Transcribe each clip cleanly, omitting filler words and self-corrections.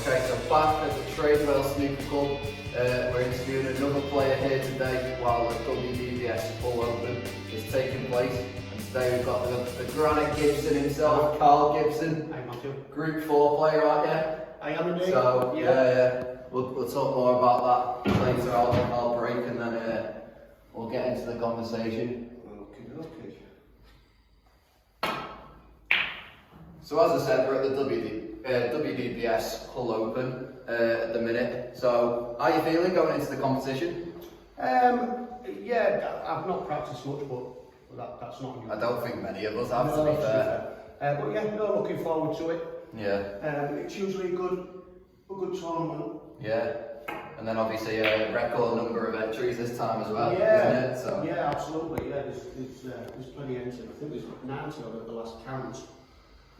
Okay, so back at the Tradewell Snooker Club, we're interviewing another player here today while the WDBS Full Open is taking place. And today we've got the Granite Gibson himself, Carl Gibson. Hi Matthew. Group 4 player, aren't you? I am indeed. So, yeah. We'll talk more about that later. I'll break and then we'll get into the conversation. Okay. So as I said, we're at the WDBS Hull Open at the minute. So how are you feeling going into the competition? Yeah, I've not practiced much, but that's not new. I don't think many of us have, to be fair. But yeah, no, looking forward to it. Yeah. It's usually a good tournament. Yeah. And then obviously a record number of entries this time as well, Yeah. isn't it? So. Yeah, absolutely. Yeah, there's plenty of entries. I think there's 90 on the last count.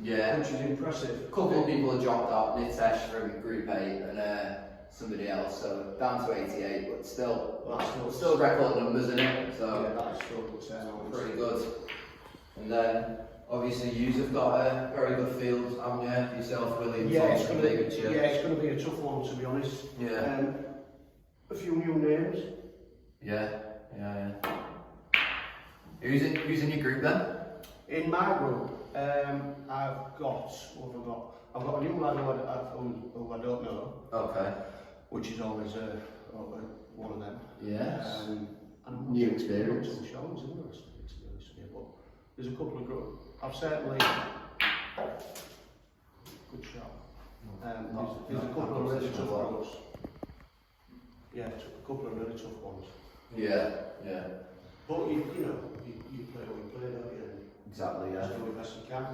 Yeah. Which is impressive. A couple of people have dropped out, Nitesh from Group 8 and somebody else, so down to 88, but still record numbers in it, so yeah, that is still good turnout. Pretty good. And then obviously you've got a very good field, haven't you? Yourself, William, Yeah, it's Thompson, going David to Chip. yeah, it's going to be a tough one, to be honest. Yeah. A few new names. Yeah. Who's in your group then? In my group, I've got a new lad who I don't know. Okay. Which is always one of them. Yes. And New experience. Some shows, isn't there? But there's a couple of groups. I've certainly good shot. There's a couple of really tough ones. Yeah, a couple of really tough ones. Yeah. But you play what you play, don't you? Exactly, yeah. Just do the best you can.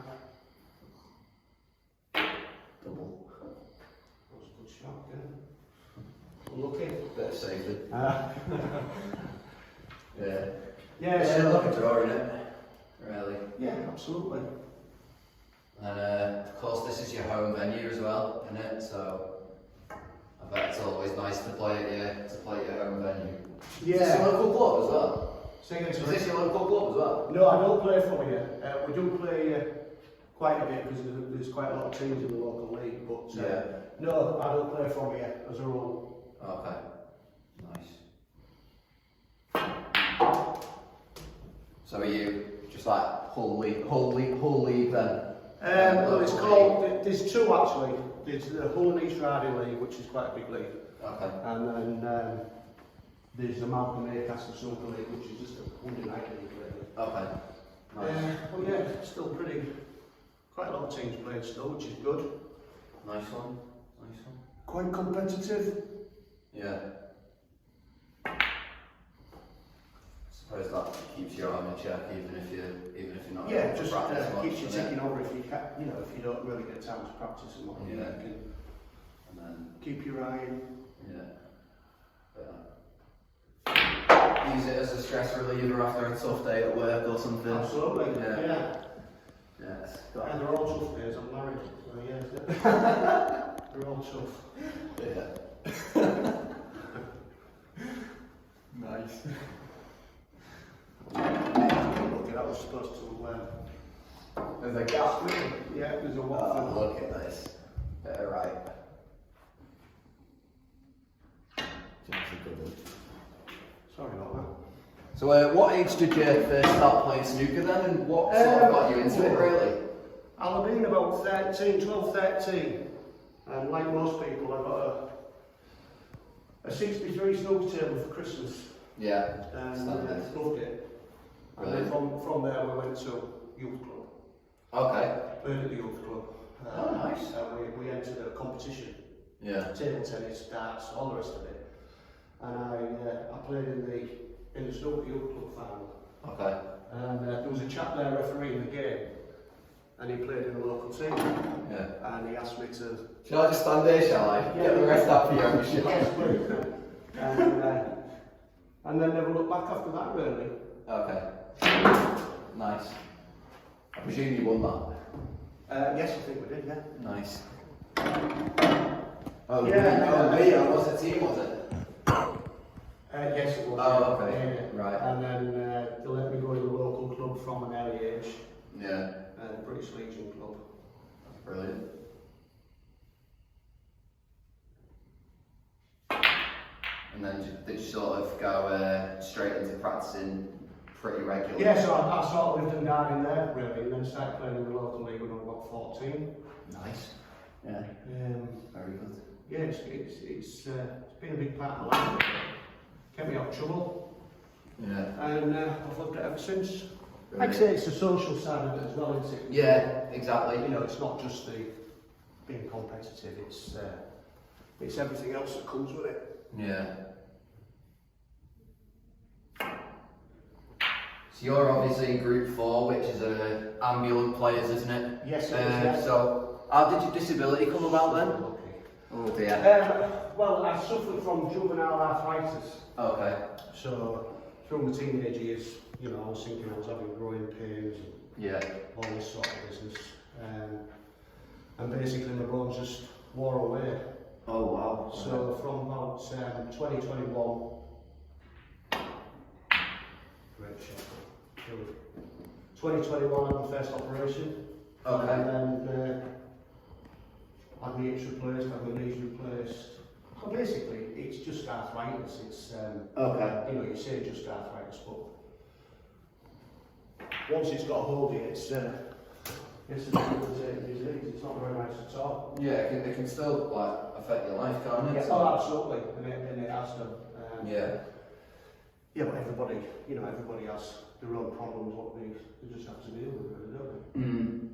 Double. That was a good shot, yeah. Unlucky. Bit of safety. Yeah. Yeah, It's so a lucky draw, isn't it? Really. yeah, absolutely. And of course this is your home venue as well, isn't it? So I bet it's always nice to play at your home venue. Yeah. Is this your local club as well? Say again, Is this your local club as well? No, I don't play for you. We do play quite a bit because there's quite a lot of teams in the local league, but no, I don't play for you as a rule. Okay. Nice. So are you just like whole league then? Well, it's called, there's two actually. There's the Hull and East Riding League, which is quite a big league. Okay. And then there's the Malcolm Newcastle Snooker League, which is just a Monday night league really. Okay. Nice. But yeah, still quite a lot of teams playing still, which is good. Nice one. Quite competitive. Yeah. Suppose that keeps your arm in check even if you're not. Yeah, just practice much, keeps you doesn't it? ticking over if you can, if you don't really get time to practice and what, you Yeah. can And then keep your eye in. yeah. Use it as a stress reliever after a tough day at work or something. Absolutely. Yeah. Yes. And they're all tough days. I'm married, so yeah. They're all tough. Yeah. Nice. Look, that was supposed to. There's a gap. Yeah, there's a Oh, one. look at this. Right. Sorry about that. So, what age did you first start playing snooker then, and what sort of got you into it, really? I'll have been about 12, 13. And like most people, I got a 63 snooker table for Christmas. Yeah. And Standard. loved it. And then from there we went to youth club. Okay. Played at the youth club. Oh, nice. We entered a competition. Yeah. Table tennis, darts, all the rest of it. And I played in the Snooker Youth Club final. Okay. And there was a chap there refereeing the game, and he played in a local team. Yeah. And he asked me to. Shall I just stand there, shall I? Get the rest out for you. Yes, please. And then never looked back after that, really. Okay. Nice. I presume you won that? Yes, I think we did. Yeah. Nice. Oh, yeah. Me. What's the team, was it? Yes, it was. Oh, okay. Yeah. Right. And then they let me go to the local club from an early age. Yeah. The British Legion Club. Brilliant. And then did you sort of go straight into practicing pretty regularly? Yeah, so I sort of lived and died in there really, and then started playing in the local league when I was about 14. Nice. Yeah. Very good. Yeah, it's been a big part of my life. Kept me out of trouble. Yeah. And I've loved it ever since. Brilliant. Like I say, it's the social side of it as well, isn't it? Yeah, exactly. You know, it's not just the being competitive, it's everything else that comes with it. Yeah. So you're obviously in Group 4, which is ambulant players, isn't it? Yes, it is, yeah. So how did your disability come about then? Okay. Oh dear. Well, I suffered from juvenile arthritis. Okay. So, through my teenage years, you know, I was thinking I was having growing pains and Yeah. all this sort of business. And basically my bones just wore away. Oh wow. So from about 2021, great shot. 2021 I had my first operation. Okay. And then had my hips replaced, had my knees replaced. So basically, it's just arthritis. It's Okay. you know, you say just arthritis, but once it's got a hold of you, it's a debilitating disease. It's not very nice at all. Yeah, it can still like affect your life, can't it? Yeah, oh, absolutely, and it has done. Yeah. Yeah, but everybody has their own problems. What they just have to deal with, really, don't they? Mm.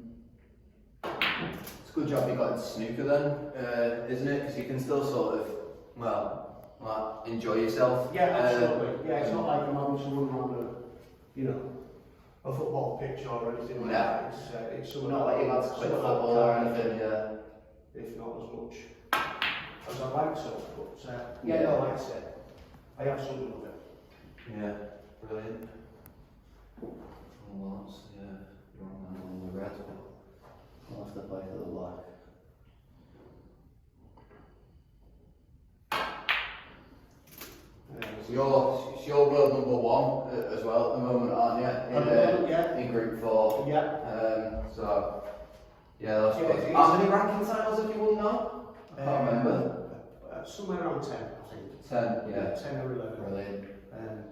It's a good job you got into snooker then, isn't it? Because you can still sort of, well, like enjoy yourself. Yeah, absolutely. Yeah, it's not like I'm having to run around a football pitch or anything like that. It's something Not like you had to quit football or anything, yeah. If not as much as I'd like to, but Yeah. no, like I said, I have something of it. Yeah, brilliant. Oh, well, that's, yeah, you're on the red, but I'll have to play for the black. So you're world #1 as well at the moment, aren't you? Yeah. In Group 4. Yeah. So, yeah, that's Yeah, good. How many ranking titles have you won now? I can't remember. Somewhere around 10, I think. 10, yeah. 10 or 11. Brilliant.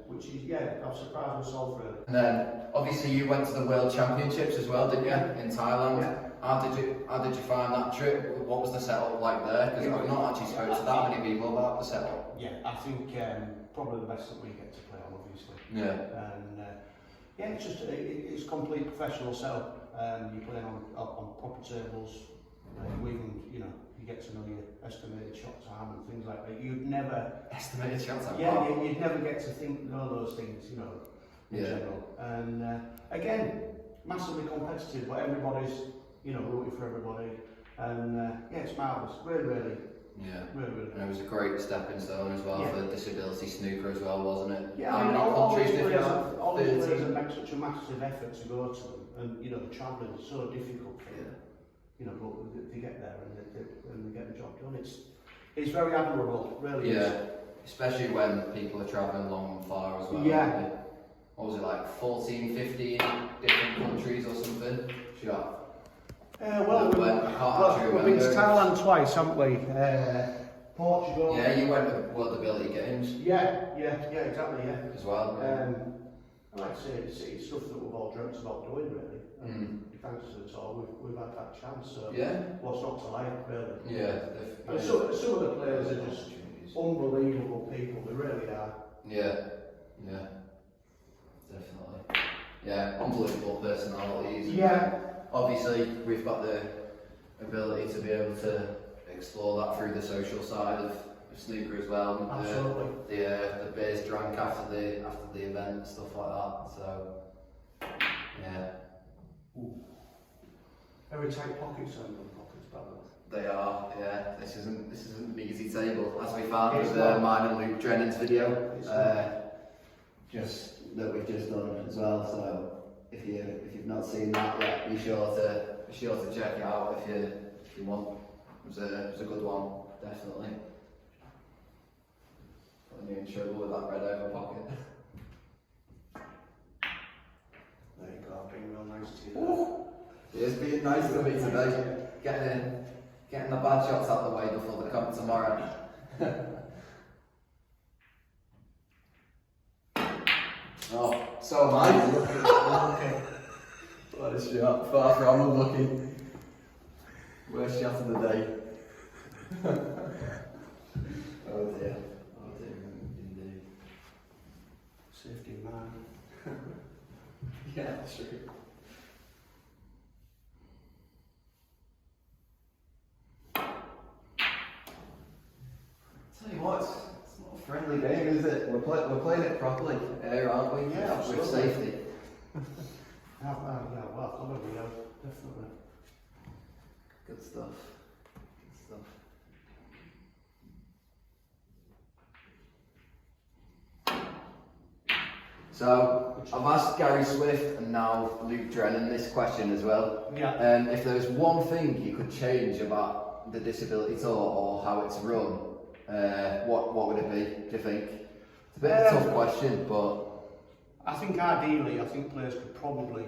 Which is, yeah, I've surprised myself really. And then, obviously, you went to the World Championships as well, didn't you? In Thailand. Yeah. How did you find that trip? What was the setup like there? Because I've not actually spoken to that many people about the setup. Yeah, I think probably the best that we get to play on, obviously. Yeah. And yeah, it's just it's complete professional setup. You play on proper tables. You even, you know, you get to know your estimated shot time and things like that. You'd never Estimated shot time. Yeah, you'd never get to know those things, you know, in general. And again, massively competitive, but everybody's, you know, rooting for everybody. And yeah, it's marvellous. Really. Yeah. Really. And it was a great stepping stone as well for disability snooker as well, wasn't it? Yeah, How I mean, many all countries these did you players have? all these 13? players make such a massive effort to go to them, and you know, the travelling is so difficult for them. You know, but they get there and they get the job done. It's very admirable, really. Yeah, especially when people are travelling long and far as well. Yeah. Aren't they? What was it, like 14, 15 different countries or something? Sure. Well, I can't actually we've been to remember. Thailand twice, haven't we? Portugal. Yeah, you went to World Ability Games Yeah, exactly, yeah. as well. Yeah. Like I say, it's stuff that we've all dreamt about doing, really. Thanks to it all, we've had that chance, so what's not to like, really. Yeah. And some of the players are just unbelievable people, they really are. Yeah, definitely. Yeah, unbelievable personalities. Yeah. Obviously, we've got the ability to be able to explore that through the social side of snooker as well. Absolutely. The beers drank after the event and stuff like that. So, yeah. Ooh. Very tight pockets on them pockets, by the way. They are, yeah. This isn't an easy table, as we found with mine and Luke Drennan's video, just that we've just done as well. So if you've not seen that yet, be sure to check it out if you want. It was a good one, definitely. Putting you in trouble with that red over pocket. There you go, being real nice to you. It's being nice to me today. Getting the bad shots out of the way before they come tomorrow. Oh, so am I. Okay. What a shot. Far from unlucky. Worst shot of the day. Oh dear. Oh dear, indeed. Safety in mind. Yeah, that's true. Tell you what, it's not a friendly game, is it? We're playing it properly here, aren't we? Yeah, with absolutely. safety. Yeah, well, probably, yeah, definitely. Good stuff. Good stuff. So, I've asked Gary Swift and now Luke Drennan this question as well. Yeah. If there was one thing you could change about the disability tour or how it's run, what would it be, do you think? It's a bit of a tough question, but... I think ideally, players could probably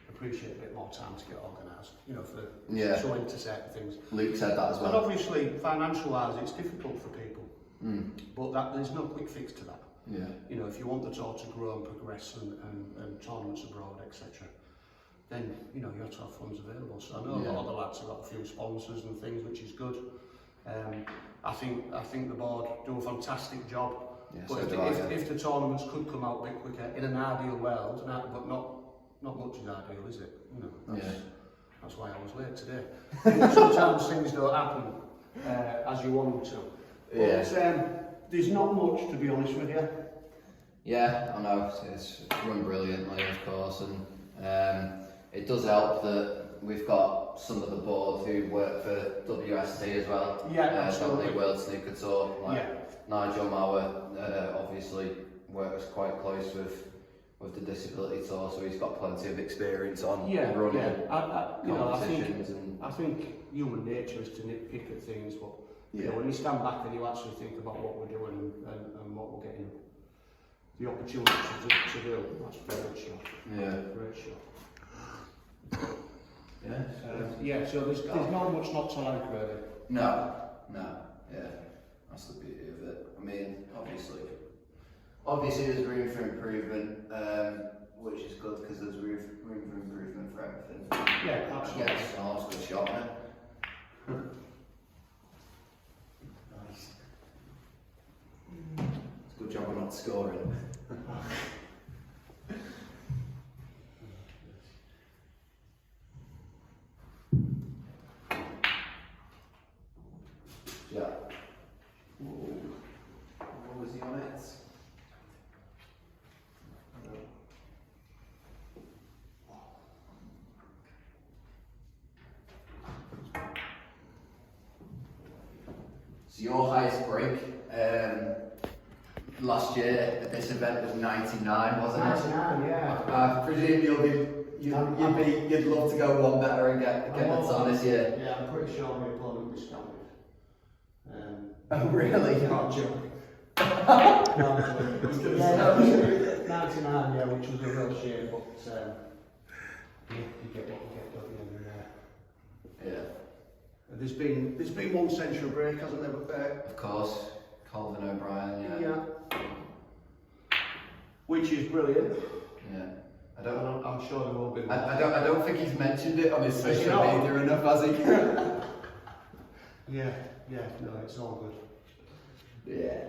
appreciate a bit more time to get organised, you know, for so into certain things. Luke said that as well. And obviously, financial-wise, it's difficult for people, but there's no quick fix to that. Yeah. You know, if you want the tour to grow and progress and tournaments abroad, etc., then, you know, you have to have funds available. So I know a lot of the lads have got a few sponsors and things, which is good. I think the board do a fantastic job. Yeah, but so if the tournaments could come out a bit quicker, in an ideal world, but not much is ideal, is it? You know, that's why I was late today. Sometimes things don't happen as you want them to. But there's not much, to be honest with you. Yeah, I know, it's run brilliantly, of course, and it does help that we've got some of the board who work for WST as well. Yeah, absolutely. The World Snooker Tour. Nigel Mauer obviously works quite close with the disability tour, so he's got plenty of experience on running competitions. I think human nature is to nitpick at things, but you know, when you stand back and you actually think about what we're doing and what we're getting the opportunity to do, that's a great shot. Yeah. Great shot. So there's not much not to like, really. No, that's the beauty of it. I mean, obviously there's room for improvement, which is good because there's room for improvement for everything. Yeah, absolutely. Yes, that's a good shot, man. Nice. It's a good job we're not scoring. Yeah. Ooh. What was he on it? So your highest break last year at this event was 99, wasn't it? 99, yeah. I presume you'd love to go one better and get the ton this year. Yeah, I'm pretty sure my opponent will be stronger. Oh really? Not joking. No, 99, yeah, which was a real shame, but you get what you get, don't you? Yeah. There's been one century break, hasn't there? Of course, Colvin O'Brien. Yeah. Which is brilliant. Yeah. I'm sure there will be. I don't think he's mentioned it on his social media enough, has he? Yeah. No, it's all good. Yeah.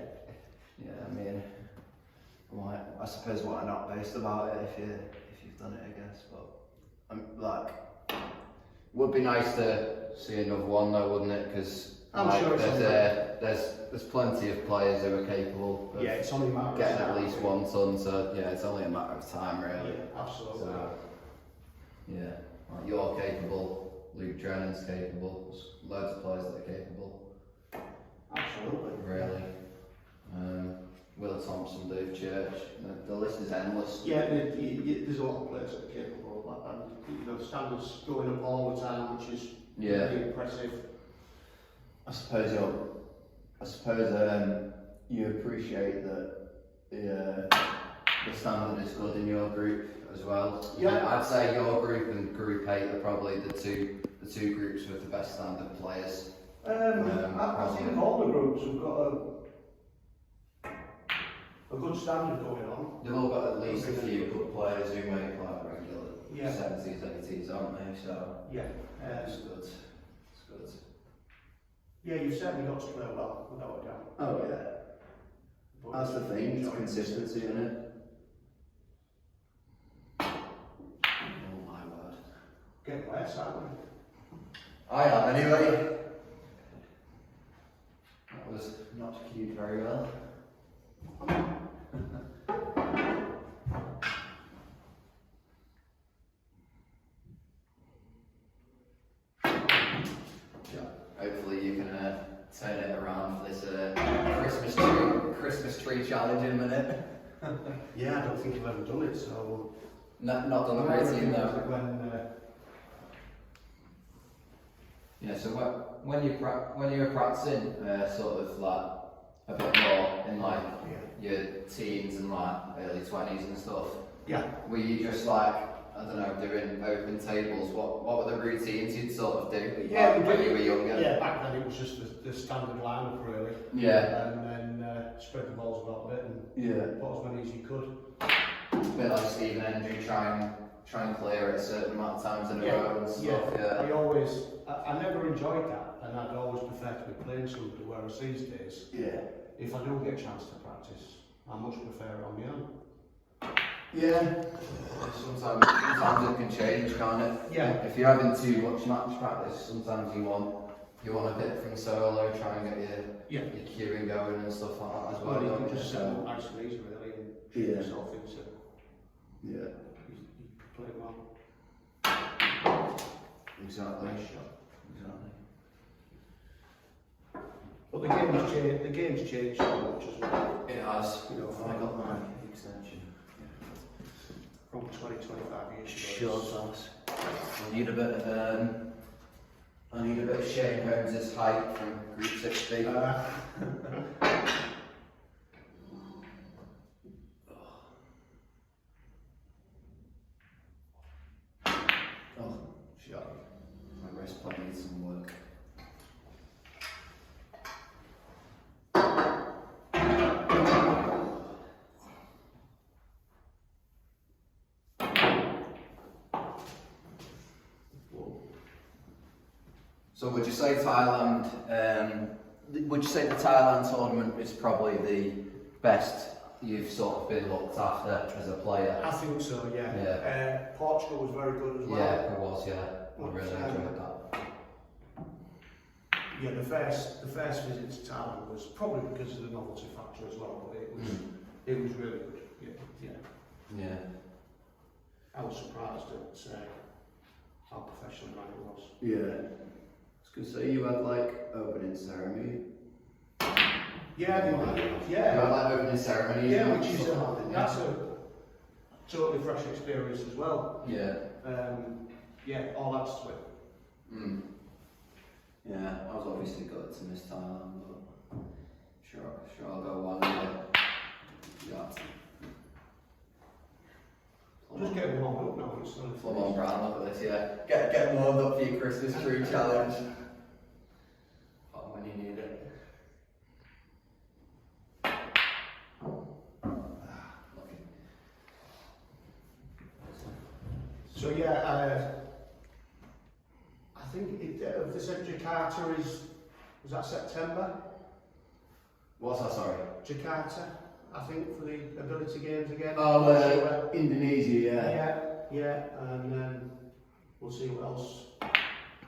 I mean, I suppose why not boast about it if you've done it, I guess. But would be nice to see another one though, wouldn't it? Because sure there's plenty of players who are capable of it's only a matter getting of at least one ton. So it's only a matter of time, really. Yeah, absolutely. So, like you're capable, Luke Drennan's capable. There's loads of players that are capable. Absolutely. Really. Will Thompson, Dave Church, the list is endless. Yeah, there's a lot of players that are capable of that, and the standards going up all the time, which is really impressive. I suppose you appreciate that the standard is good in your group as well. Yeah, I'd say your group and Group 8 are probably the two groups with the best standard players. I think all the groups have got a good standard going on. They've all got at least a few good players who make like regular Yeah. 70s, 80s, aren't they? So Yeah. it's good. It's good. Yeah, you've certainly got to play well, without a doubt. Oh yeah. But That's the thing, it's consistency, isn't it? Oh my word. Get less, aren't we? I am anyway. That was not cued very well. Hopefully you can turn it around for this Christmas tree challenge in a minute. Yeah, I don't think I've ever done it, so... Not done the routine though. When, Yeah, so when you were practicing sort of like a bit more in like your teens and like early 20s and stuff, yeah. were you just like, I don't know, doing open tables? What were the routines you'd sort of do Yeah, when you were younger? Yeah, back then it was just the standard lineup really. Yeah. And then spread the balls about a bit and put as many as you could. A bit like Stephen Hendry, try and clear it a certain amount of times in a row and stuff. Yeah. I never enjoyed that, and I'd always prefer to be playing somebody, whereas these days, if I do get a chance to practice, I much prefer it on my own. Yeah. Sometimes it can change, can't it? Yeah. If you're having too much match practice, sometimes you want a bit from solo, try and get your cueing going and stuff like that as well. Well, you can just set up nice and easy really and shoot yourself into you play well. Exactly. Nice shot. Exactly. But the game's changed so much as well. It has. You know, I got my extension. From 20, 25 years ago. Sure does. I need a bit of Shane Holmes' height from Group 60. Oh, shot. My wrist probably needs some work. So would you say Thailand, would you say the Thailand tournament is probably the best you've sort of been looked after as a player? I think so, yeah. Portugal was very good as well. Yeah, it was, yeah. I really enjoyed that. Yeah, the first visit to Thailand was probably because of the novelty factor as well, but it was really good. Yeah. I was surprised at how professional it was. Yeah. I was going to say you had like opening ceremony. Yeah, You had like opening ceremony. Yeah, which is that's a totally fresh experience as well. Yeah. All adds to it. Yeah, I was obviously good to miss Thailand, but sure I'll go one day. Yeah. Just get warmed up now. It's only Full on brand, look at this, yeah. Get warmed up for your Christmas tree challenge. When you need it. So yeah, I think they said Jakarta was that September? What's that, sorry? Jakarta, I think, for the Ability Games again. Oh, Indonesia, Yeah, and then we'll see what else.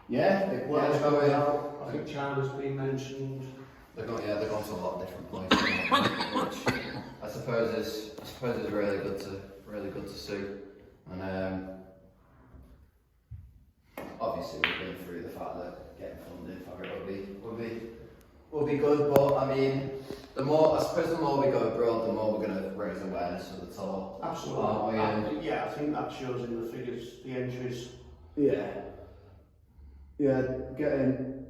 Yeah, I think China's been mentioned. They've gone to a lot of different places, which I suppose is really good to see. And obviously we've been through the fact that getting funded for it would be good. But I mean, the more we go abroad, the more we're going to raise awareness of the tour. Absolutely. I think that shows in the figures, the entries. Yeah, getting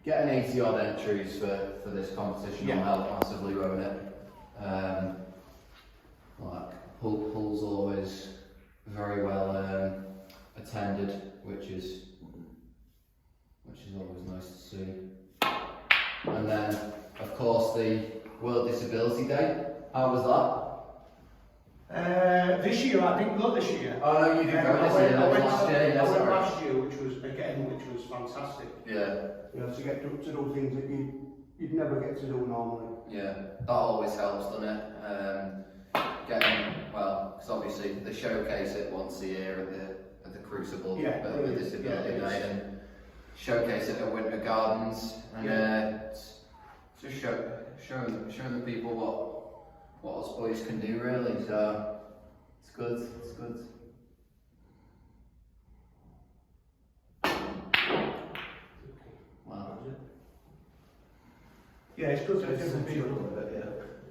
80 odd entries for this competition will help massively, won't it? Hull's always very well attended, which is always nice to see. And then, of course, the World Disability Day. How was that? This year, I didn't go this year. Oh no, you didn't go this year. That was last year. I went Sorry. last year, which was fantastic. Yeah. You know, to get to do things that you'd never get to do normally. Yeah, that always helps, doesn't it? Getting, well, because obviously they showcase it once a year at the Crucible, with Disability Day, and showcase it at Winter Gardens, and just showing the people what us boys can do, really. So it's good. It's good. Wow. Yeah, it's good that different people.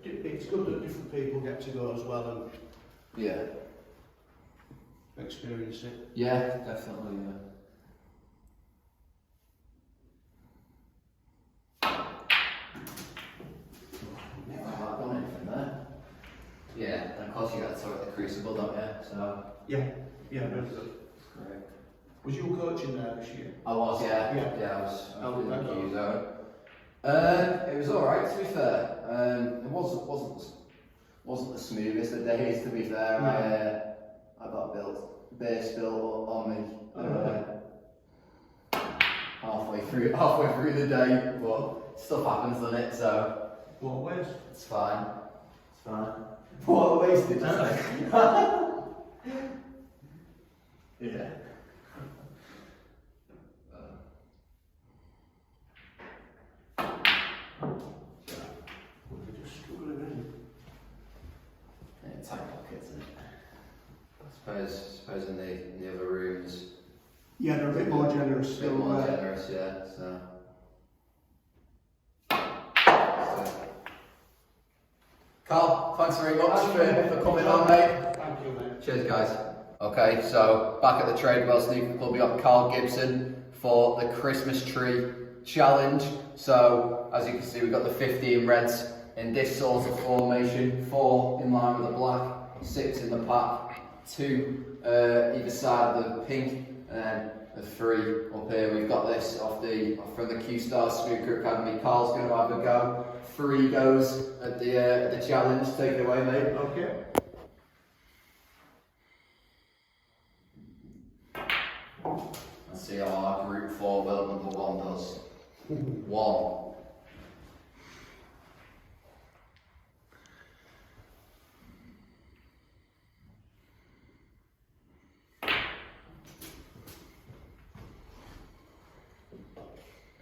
It's good that different people get to go as well and experience it. Yeah, definitely. Yeah, and of course you got to talk at the Crucible, don't you? So yeah, very good. It's great. Was you coaching there this year? I was, yeah. I was in the queue zone. It was alright, to be fair. It wasn't the smoothest of days, to be fair. I got base built on me halfway through the day, but stuff happens, doesn't it? So What ways? it's fine. What ways did you say? Yeah. Tight pockets, isn't it? I suppose in the other rooms. Yeah, they're a bit more generous. A bit more generous, yeah. So. Carl, thanks very much for coming on, mate. Thank you, mate. Cheers, guys. Okay, so back at the Tradewell Snooker Club, we got Carl Gibson for the Christmas Tree Challenge. So, as you can see, we've got the 15 reds in this sort of formation, 4 in line with the black, 6 in the pack, 2 either side of the pink, and then the 3 up here. We've got this from the Q-Star Snooker Academy. Carl's going to have a go. 3 goes at the challenge. Take it away, mate. Okay. Let's see how our Group 4 world number 1 does. 1.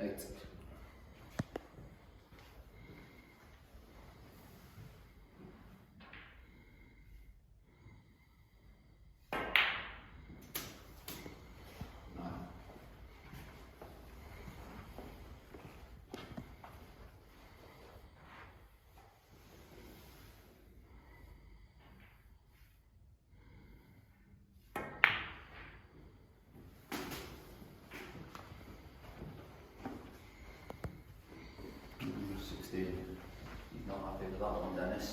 Eight. He's not happy with that one, Dennis.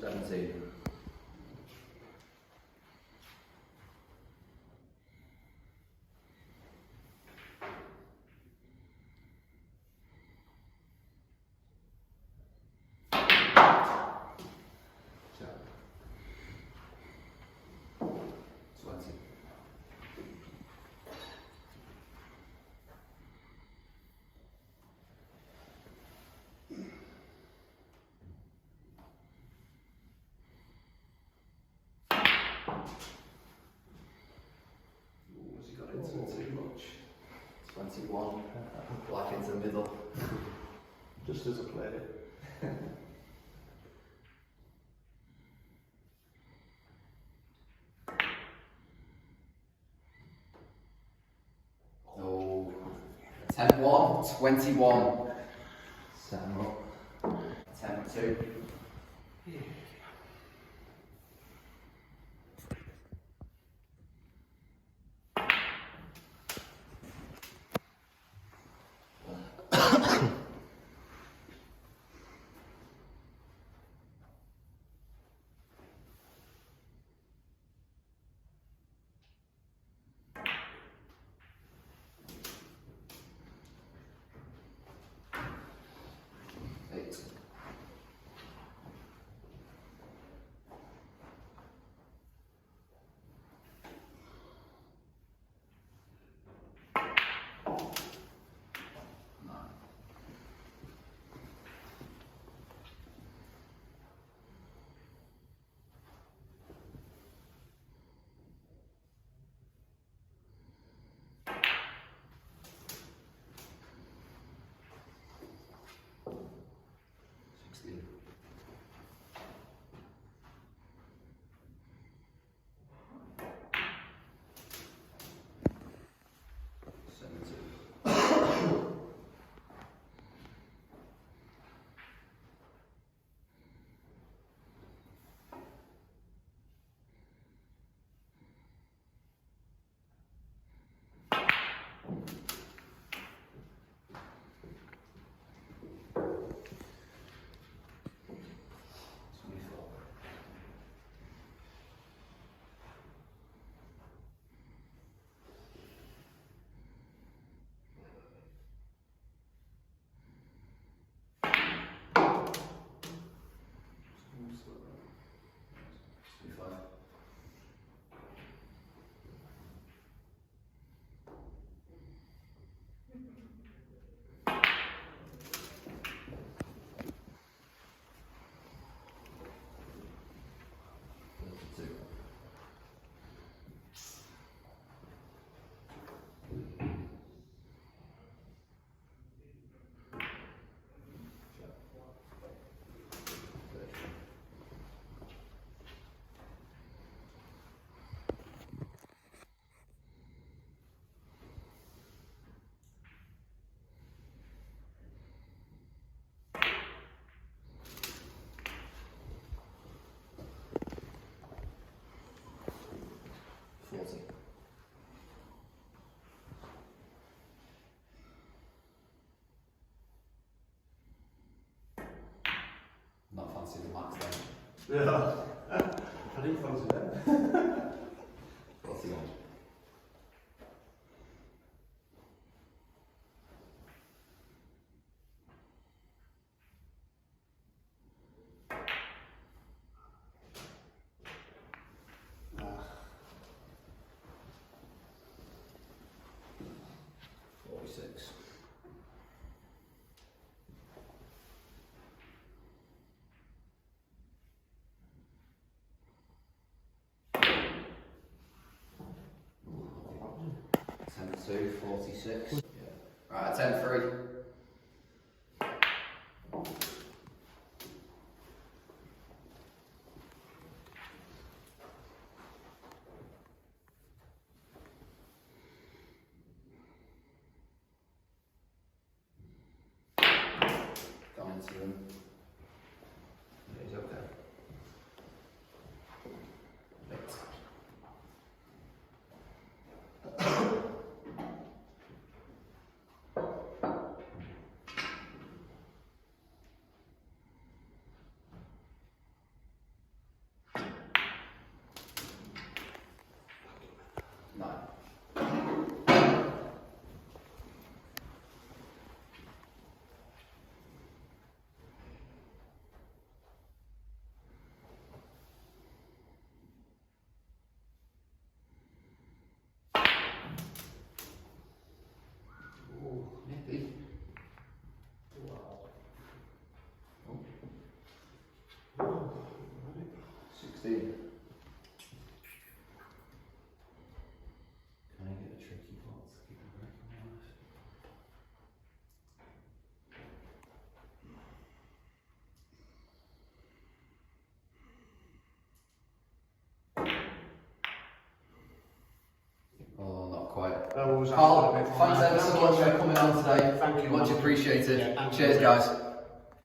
Seventeen. Too much. 21. Black into the middle. Just as I played it. Oh. 10-1. 21. 7 up. 10-2. fancy the max then. Yeah. I didn't fancy that. What's he on? Two, 46. Yeah. Right, 10-3. Gone into him. He's okay. Nippy. Wow. Oh. 16. Can I get a tricky pot to keep a break on the ice? Oh, not quite. Carl, thanks ever so much for coming on today. Thank you. Much appreciated. Yeah, Cheers, guys.